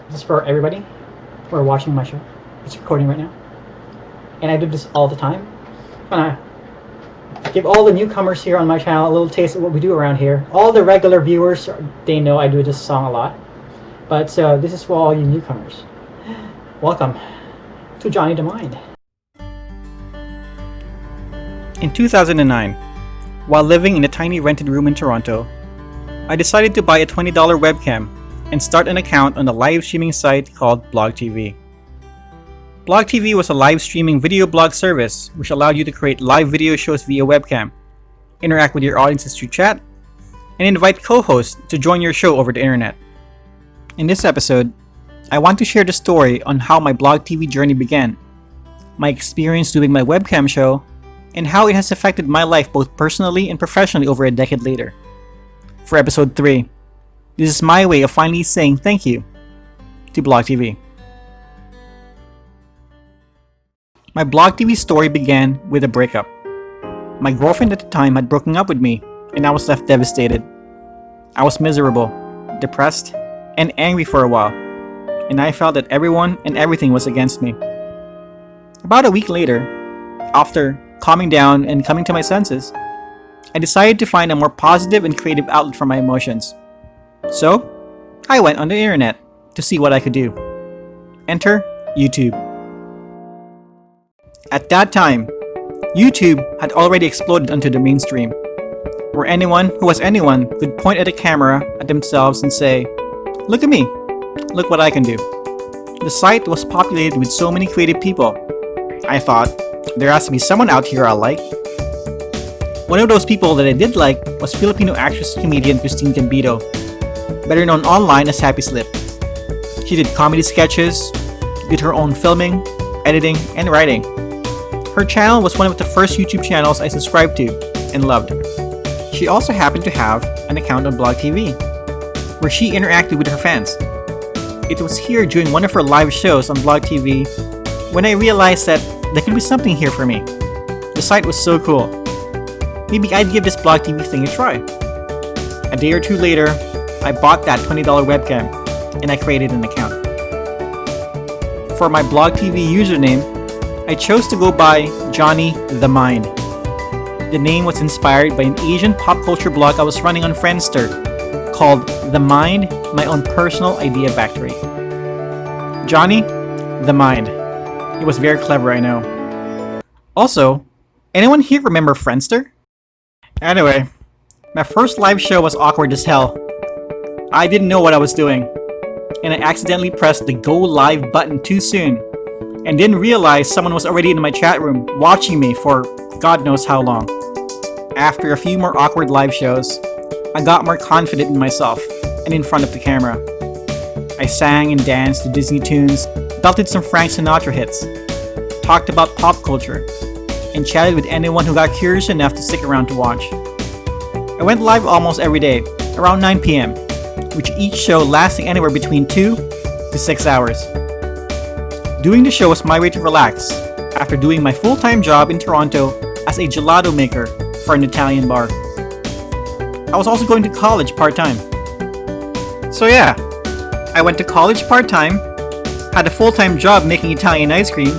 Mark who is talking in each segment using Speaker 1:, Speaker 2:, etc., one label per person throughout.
Speaker 1: This is for everybody who are watching my show. It's recording right now. And I do this all the time. And I give all the newcomers here on my channel a little taste of what we do around here. All the regular viewers, they know I do this song a lot. But this is for all you newcomers. Welcome to Johnny the Mind. In 2009, while living in a tiny rented room in Toronto, I decided to buy a $20 webcam and start an account on a live streaming site called BLOGTV. BLOGTV was a live streaming video blog service which allowed you to create live video shows via webcam, interact with your audiences through chat, and invite co-hosts to join your show over the internet. In this episode, I want to share the story on how my BLOGTV journey began, my experience doing my webcam show, and how it has affected my life both personally and professionally over a decade later. For episode 3, this is my way of finally saying thank you to BLOGTV. My BLOGTV story began with a breakup. My girlfriend at the time had broken up with me, and I was left devastated. I was miserable, depressed, and angry for a while, and I felt that everyone and everything was against me. About a week later, after calming down and coming to my senses, I decided to find a more positive and creative outlet for my emotions. So, I went on the internet to see what I could do. Enter YouTube. At that time, YouTube had already exploded onto the mainstream, where anyone who was anyone could point at a camera at themselves and say, "Look at me, look what I can do." The site was populated with so many creative people. I thought, there has to be someone out here I like. One of those people that I did like was Filipino actress comedian Christine Gambito, better known online as Happy Slip. She did comedy sketches, did her own filming, editing, and writing. Her channel was one of the first YouTube channels I subscribed to and loved. She also happened to have an account on BLOGTV, where she interacted with her fans. It was here during one of her live shows on BLOGTV when I realized that there could be something here for me. The site was so cool. Maybe I'd give this BLOGTV thing a try. A day or two later, I bought that $20 webcam and I created an account. For my BLOGTV username, I chose to go by Johnny the Mind. The name was inspired by an Asian pop culture blog I was running on Friendster called The Mind, My Own Personal Idea Factory. Johnny the Mind. It was very clever, I know. Also, anyone here remember Friendster? Anyway, my first live show was awkward as hell. I didn't know what I was doing, and I accidentally pressed the go live button too soon, and didn't realize someone was already in my chat room watching me for God knows how long. After a few more awkward live shows, I got more confident in myself and in front of the camera. I sang and danced to Disney tunes, belted some Frank Sinatra hits, talked about pop culture, and chatted with anyone who got curious enough to stick around to watch. I went live almost every day, around 9 p.m., with each show lasting anywhere between 2 to 6 hours. Doing the show was my way to relax after doing my full-time job in Toronto as a gelato maker for an Italian bar. I was also going to college part-time. So yeah, I went to college part-time, had a full-time job making Italian ice cream,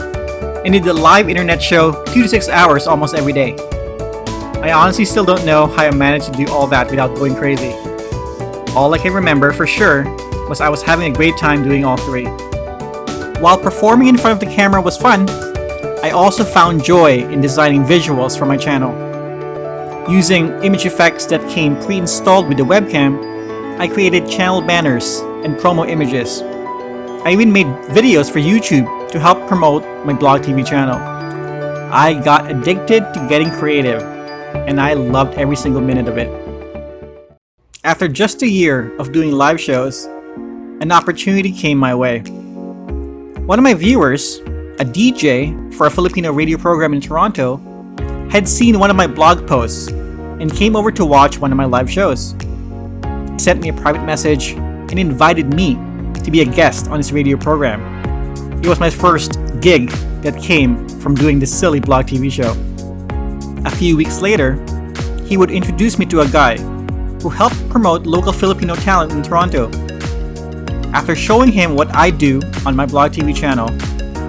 Speaker 1: and did the live internet show 2 to 6 hours almost every day. I honestly still don't know how I managed to do all that without going crazy. All I can remember for sure was I was having a great time doing all three. While performing in front of the camera was fun, I also found joy in designing visuals for my channel. Using image effects that came pre-installed with the webcam, I created channel banners and promo images. I even made videos for YouTube to help promote my BLOGTV channel. I got addicted to getting creative, and I loved every single minute of it. After just a year of doing live shows, an opportunity came my way. One of my viewers, a DJ for a Filipino radio program in Toronto, had seen one of my blog posts and came over to watch one of my live shows. He sent me a private message and invited me to be a guest on his radio program. It was my first gig that came from doing this silly BLOGTV show. A few weeks later, he would introduce me to a guy who helped promote local Filipino talent in Toronto. After showing him what I do on my BLOGTV channel,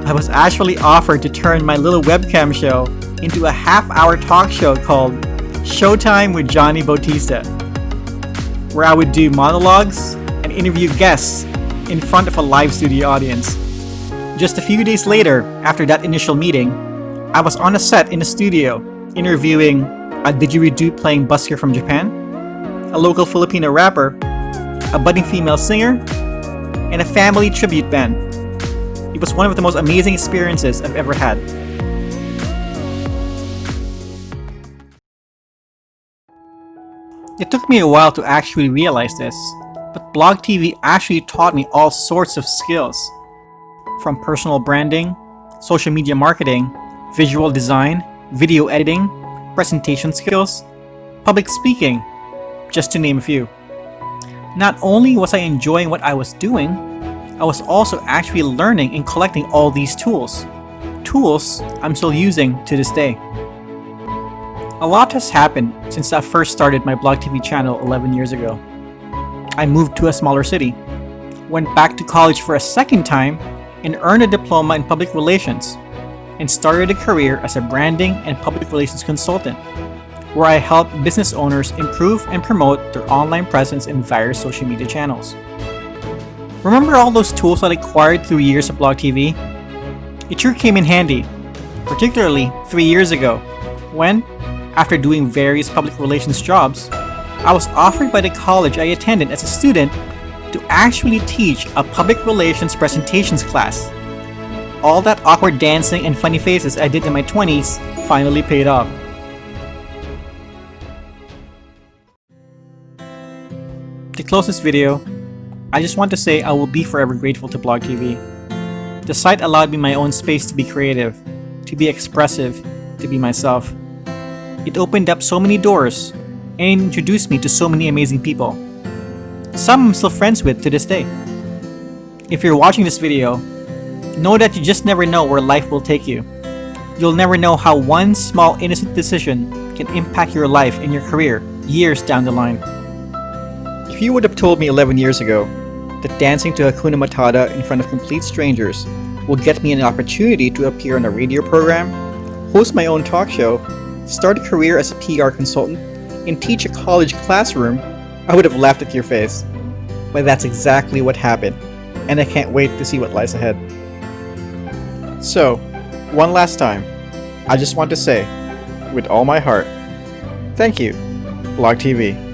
Speaker 1: I was actually offered to turn my little webcam show into a half-hour talk show called Showtime with Johnny Bautista, where I would do monologues and interview guests in front of a live studio audience. Just a few days later, after that initial meeting, I was on a set in a studio interviewing a didgeridoo playing busker from Japan, a local Filipino rapper, a budding female singer, and a family tribute band. It was one of the most amazing experiences I've ever had. It took me a while to actually realize this, but BLOGTV actually taught me all sorts of skills, from personal branding, social media marketing, visual design, video editing, presentation skills, public speaking, just to name a few. Not only was I enjoying what I was doing, I was also actually learning and collecting all these tools. Tools I'm still using to this day. A lot has happened since I first started my BLOGTV channel 11 years ago. I moved to a smaller city, went back to college for a second time, and earned a diploma in public relations, and started a career as a branding and public relations consultant, where I help business owners improve and promote their online presence in various social media channels. Remember all those tools that I acquired through years of BLOGTV? It sure came in handy, particularly 3 years ago, when, after doing various public relations jobs, I was offered by the college I attended as a student to actually teach a public relations presentations class. All that awkward dancing and funny faces I did in my 20s finally paid off. To close this video, I just want to say I will be forever grateful to BLOGTV. The site allowed me my own space to be creative, to be expressive, to be myself. It opened up so many doors and introduced me to so many amazing people. Some I'm still friends with to this day. If you're watching this video, know that you just never know where life will take you. You'll never know how one small innocent decision can impact your life and your career years down the line. If you would have told me 11 years ago that dancing to Hakuna Matata in front of complete strangers will get me an opportunity to appear on a radio program, host my own talk show, start a career as a PR consultant, and teach a college classroom, I would have laughed at your face. But that's exactly what happened, and I can't wait to see what lies ahead. So, one last time, I just want to say, with all my heart, thank you, BLOGTV.